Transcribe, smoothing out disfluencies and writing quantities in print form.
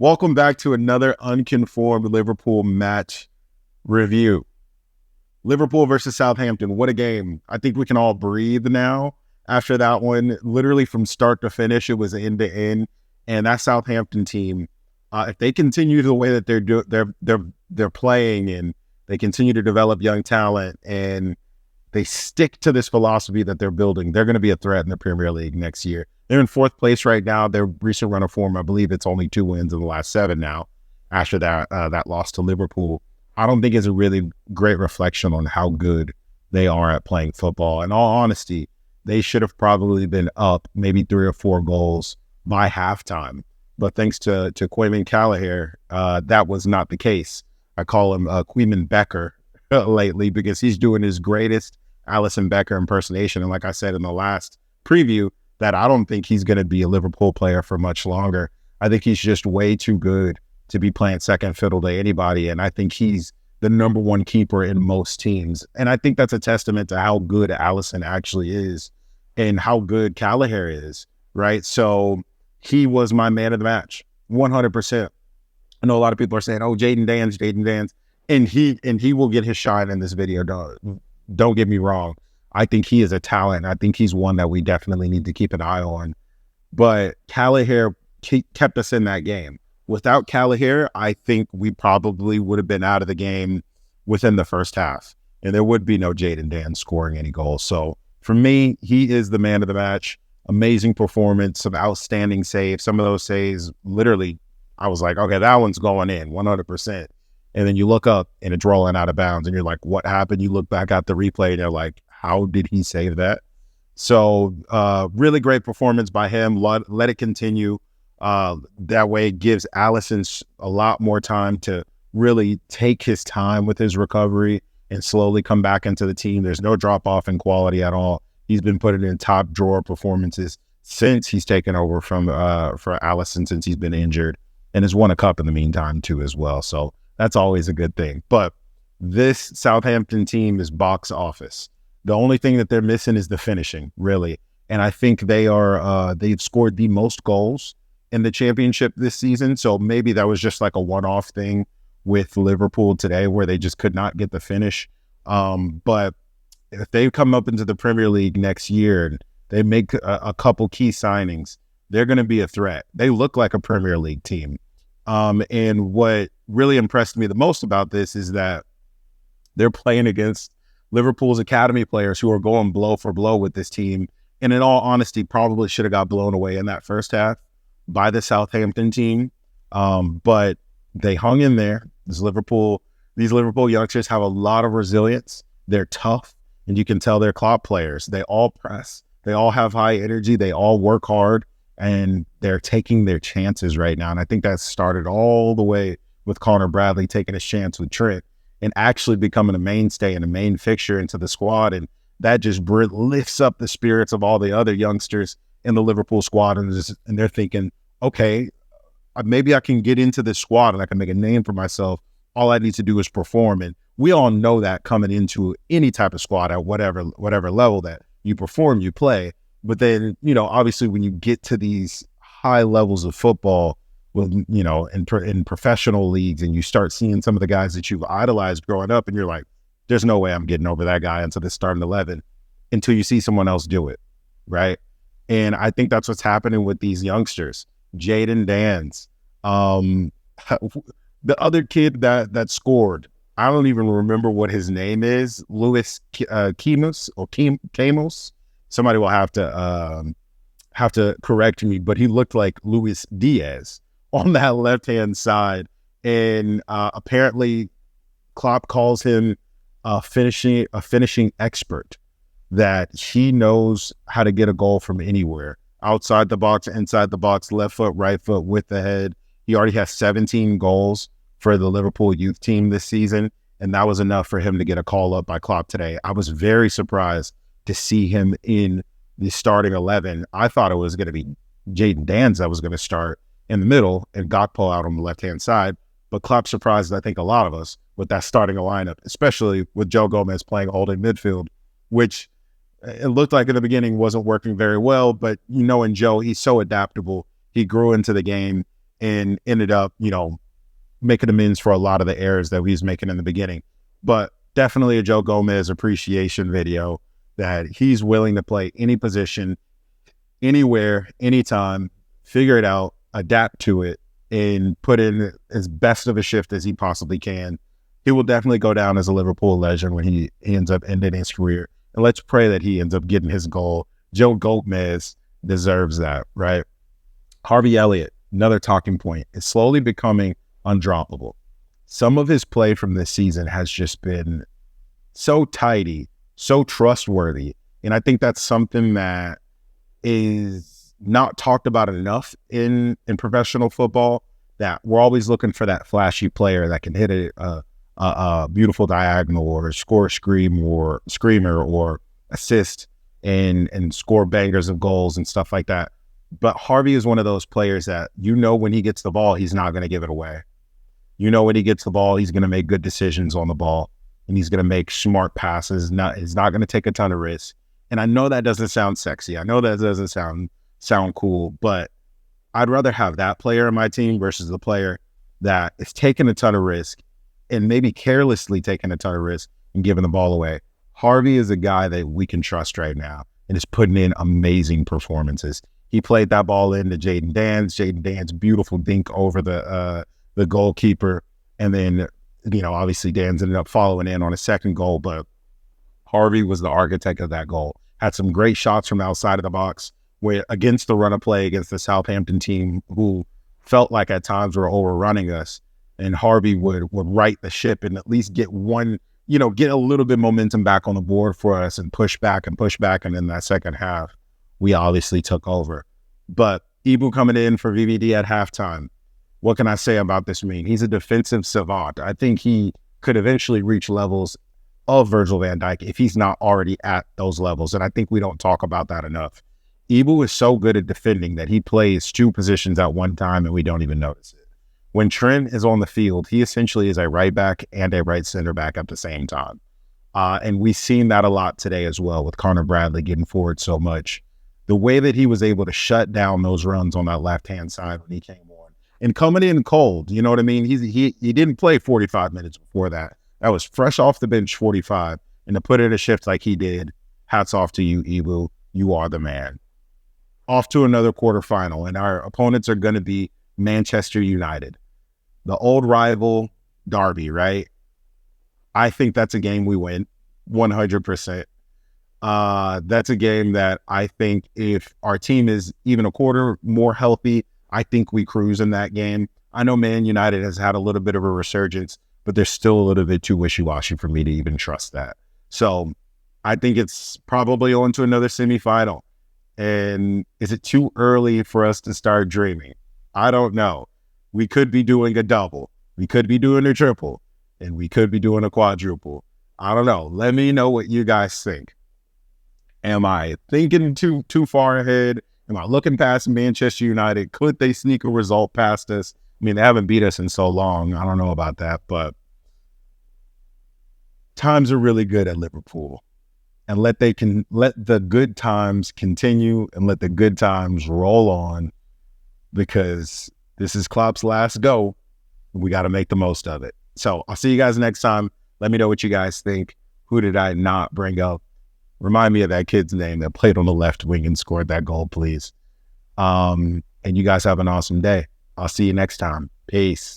Welcome back to another unconformed Liverpool match review. Liverpool versus Southampton. What a game. I think we can all breathe now after that one. Literally from start to finish, it was end to end. And that Southampton team, if they continue the way that they're playing and they continue to develop young talent and they stick to this philosophy that they're building, they're going to be a threat in the Premier League next year. They're in fourth place right now. Their recent run of form, I believe it's only 2 wins in the last 7 now after that loss to Liverpool. I don't think it's a really great reflection on how good they are at playing football. In all honesty, they should have probably been up maybe 3 or 4 goals by halftime. But thanks to Koumas Kelleher, that was not the case. I call him Koumas Becker lately because he's doing his greatest Alisson Becker impersonation. And like I said in the last preview, that I don't think he's going to be a Liverpool player for much longer. I think he's just way too good to be playing second fiddle to anybody. And I think he's the number 1 keeper in most teams. And I think that's a testament to how good Alisson actually is and how good Kelleher is, right? So he was my man of the match, 100%. I know a lot of people are saying, oh, Jayden Dan's. And he will get his shine in this video. Don't get me wrong. I think he is a talent. I think he's one that we definitely need to keep an eye on. But Kelleher kept us in that game. Without Kelleher, I think we probably would have been out of the game within the first half. And there would be no Jayden Dan scoring any goals. So for me, he is the man of the match. Amazing performance, some outstanding saves. Some of those saves, literally, I was like, okay, that one's going in 100%. And then you look up and it's rolling out of bounds and you're like, what happened? You look back at the replay and you're like, how did he save that? So really great performance by him. Let it continue. That way it gives Alisson a lot more time to really take his time with his recovery and slowly come back into the team. There's no drop off in quality at all. He's been putting in top drawer performances since he's taken over for Alisson since he's been injured, and has won a cup in the meantime too as well. So that's always a good thing. But this Southampton team is box office. The only thing that they're missing is the finishing, really. And I think they've scored the most goals in the championship this season. So maybe that was just like a one-off thing with Liverpool today where they just could not get the finish. But if they come up into the Premier League next year and they make a couple key signings, they're going to be a threat. They look like a Premier League team. And what really impressed me the most about this is that they're playing against Liverpool's academy players who are going blow for blow with this team. And in all honesty, probably should have got blown away in that first half by the Southampton team. But they hung in there. These Liverpool youngsters have a lot of resilience. They're tough. And you can tell they're Klopp players. They all press. They all have high energy. They all work hard. And they're taking their chances right now. And I think that started all the way with Connor Bradley taking his chance with Trent and actually becoming a mainstay and a main fixture into the squad. And that just lifts up the spirits of all the other youngsters in the Liverpool squad. And they're thinking, okay, maybe I can get into this squad and I can make a name for myself. All I need to do is perform. And we all know that coming into any type of squad at whatever level that you perform, you play. But then, obviously when you get to these high levels of football, well, in professional leagues, and you start seeing some of the guys that you've idolized growing up, and you're like, there's no way I'm getting over that guy into the starting 11 until you see someone else do it, right? And I think that's what's happening with these youngsters. Jayden Dan's, the other kid that scored, I don't even remember what his name is, Koumas. Somebody will have to correct me, but he looked like Luis Diaz on that left-hand side. And apparently Klopp calls him a finishing expert, that he knows how to get a goal from anywhere, outside the box, inside the box, left foot, right foot, with the head. He already has 17 goals for the Liverpool youth team this season, and that was enough for him to get a call up by Klopp today. I was very surprised to see him in the starting 11. I thought it was going to be Jayden Dan's that was going to start in the middle and Gakpo out on the left-hand side. But Klopp surprised, I think, a lot of us with that starting lineup, especially with Joe Gomez playing holding midfield, which it looked like in the beginning wasn't working very well. But in Joe, he's so adaptable. He grew into the game. and ended up, making amends for a lot of the errors that he was making in the beginning. But definitely a Joe Gomez appreciation video that he's willing to play any position, anywhere, anytime, figure it out, adapt to it, and put in as best of a shift as he possibly can. He will definitely go down as a Liverpool legend when he ends up ending his career. And let's pray that he ends up getting his goal. Joe Gomez deserves that, right? Harvey Elliott, another talking point, is slowly becoming undroppable. Some of his play from this season has just been so tidy, so trustworthy. And I think that's something that is not talked about enough in professional football, that we're always looking for that flashy player that can hit a beautiful diagonal or score a screamer or assist and score bangers of goals and stuff like that. But Harvey is one of those players that, when he gets the ball, he's not going to give it away. When he gets the ball, he's going to make good decisions on the ball, and he's going to make smart passes. He's not going to take a ton of risks. And I know that doesn't sound sexy. I know that doesn't sound cool, but I'd rather have that player in my team versus the player that is taking a ton of risk and maybe carelessly taking a ton of risk and giving the ball away. Harvey is a guy that we can trust right now and is putting in amazing performances. He played that ball into Jayden. Jayden Dan's beautiful dink over the goalkeeper. And then, obviously Dan's ended up following in on a second goal, but Harvey was the architect of that goal. Had some great shots from outside of the box against the run of play against the Southampton team, who felt like at times were overrunning us. And Harvey would right the ship and at least get one, get a little bit momentum back on the board for us and push back. And in that second half, we obviously took over. But Ibu coming in for VVD at halftime. What can I say about this man? He's a defensive savant. I think he could eventually reach levels of Virgil van Dijk if he's not already at those levels. And I think we don't talk about that enough. Ibu is so good at defending that he plays two positions at one time and we don't even notice it. When Trent is on the field, he essentially is a right back and a right center back at the same time. And we've seen that a lot today as well with Connor Bradley getting forward so much. The way that he was able to shut down those runs on that left-hand side when he came on. And coming in cold, you know what I mean? He didn't play 45 minutes before that. That was fresh off the bench 45. And to put in a shift like he did, hats off to you, Ibu. You are the man. Off to another quarterfinal. And our opponents are going to be Manchester United. The old rival derby, right? I think that's a game we win 100%. That's a game that I think if our team is even a quarter more healthy, I think we cruise in that game. I know Man United has had a little bit of a resurgence, but they're still a little bit too wishy-washy for me to even trust that. So I think it's probably on to another semifinal. And is it too early for us to start dreaming? I don't know. We could be doing a double. We could be doing a triple. And we could be doing a quadruple. I don't know. Let me know what you guys think. Am I thinking too far ahead? Am I looking past Manchester United? Could they sneak a result past us? I mean, they haven't beat us in so long. I don't know about that, but times are really good at Liverpool. And let the good times continue and let the good times roll on, because this is Klopp's last go. We got to make the most of it. So I'll see you guys next time. Let me know what you guys think. Who did I not bring up? Remind me of that kid's name that played on the left wing and scored that goal, please. And you guys have an awesome day. I'll see you next time. Peace.